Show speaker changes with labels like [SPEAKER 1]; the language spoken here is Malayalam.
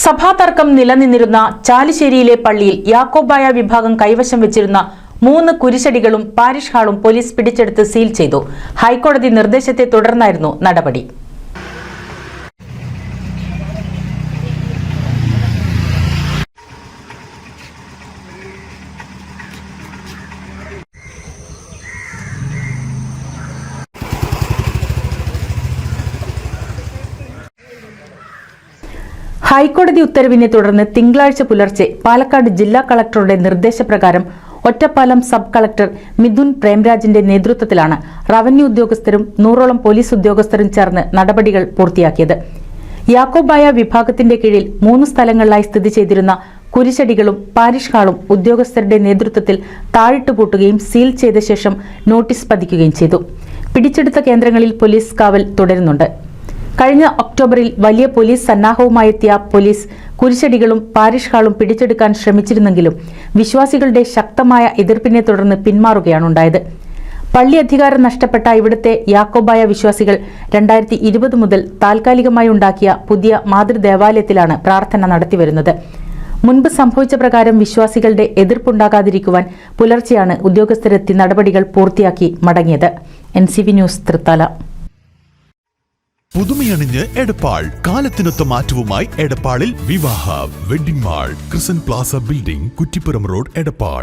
[SPEAKER 1] സഭാതർക്കം നിലനിന്നിരുന്ന ചാലിശ്ശേരിയിലെ പള്ളിയിൽ യാക്കോബായ വിഭാഗം കൈവശം വെച്ചിരുന്ന 3 കുരിശടികളും പാരിഷ് ഹാളും പോലീസ് പിടിച്ചെടുത്ത് സീൽ ചെയ്തു. ഹൈക്കോടതി നിർദ്ദേശത്തെ തുടർന്നായിരുന്നു നടപടി. ഹൈക്കോടതി ഉത്തരവിനെ തുടർന്ന് തിങ്കളാഴ്ച പുലർച്ചെ പാലക്കാട് ജില്ലാ കളക്ടറുടെ നിർദ്ദേശപ്രകാരം ഒറ്റപ്പാലം സബ് കളക്ടർ മിഥുൻ പ്രേംരാജിന്റെ നേതൃത്വത്തിലാണ് റവന്യൂ ഉദ്യോഗസ്ഥരും 100ഓളം പോലീസ് ഉദ്യോഗസ്ഥരും ചേർന്ന് നടപടികൾ പൂർത്തിയാക്കിയത്. യാക്കോബായ വിഭാഗത്തിന്റെ കീഴിൽ 3 സ്ഥലങ്ങളിലായി സ്ഥിതി ചെയ്തിരുന്ന കുരിശടികളും പാരിഷ് ഹാളും ഉദ്യോഗസ്ഥരുടെ നേതൃത്വത്തിൽ താഴിട്ടുപൂട്ടുകയും സീൽ ചെയ്ത ശേഷം നോട്ടീസ് പതിക്കുകയും ചെയ്തു. പിടിച്ചെടുത്ത കേന്ദ്രങ്ങളിൽ പോലീസ് കാവൽ തുടരുന്നുണ്ട്. കഴിഞ്ഞ ഒക്ടോബറിൽ വലിയ പോലീസ് സന്നാഹവുമായെത്തിയ പോലീസ് കുരിശടികളും പാരിഷ് ഹാളും പിടിച്ചെടുക്കാൻ ശ്രമിച്ചിരുന്നെങ്കിലും വിശ്വാസികളുടെ ശക്തമായ എതിർപ്പിനെ തുടർന്ന് പിന്മാറുകയാണുണ്ടായത്. പള്ളി അധികാരം നഷ്ടപ്പെട്ട ഇവിടുത്തെ യാക്കോബായ വിശ്വാസികൾ 2020 മുതൽ താൽക്കാലികമായി ഉണ്ടാക്കിയ പുതിയ മാതൃദേവാലയത്തിലാണ് പ്രാർത്ഥന നടത്തിവരുന്നത്. മുൻപ് സംഭവിച്ച പ്രകാരം വിശ്വാസികളുടെ എതിർപ്പുണ്ടാകാതിരിക്കുവാൻ പുലർച്ചെയാണ് ഉദ്യോഗസ്ഥരെത്തി നടപടികൾ പൂർത്തിയാക്കി മടങ്ങിയത്. NCV news Thrithala.
[SPEAKER 2] പുതുമയണിഞ്ഞ് എടപ്പാൾ കാലത്തിനൊത്ത മാറ്റവുമായി എടപ്പാളിൽ വിവാഹ വെഡിംഗ് മാൾ ക്രിസൻ plaza building Kuttippuram road Edappal.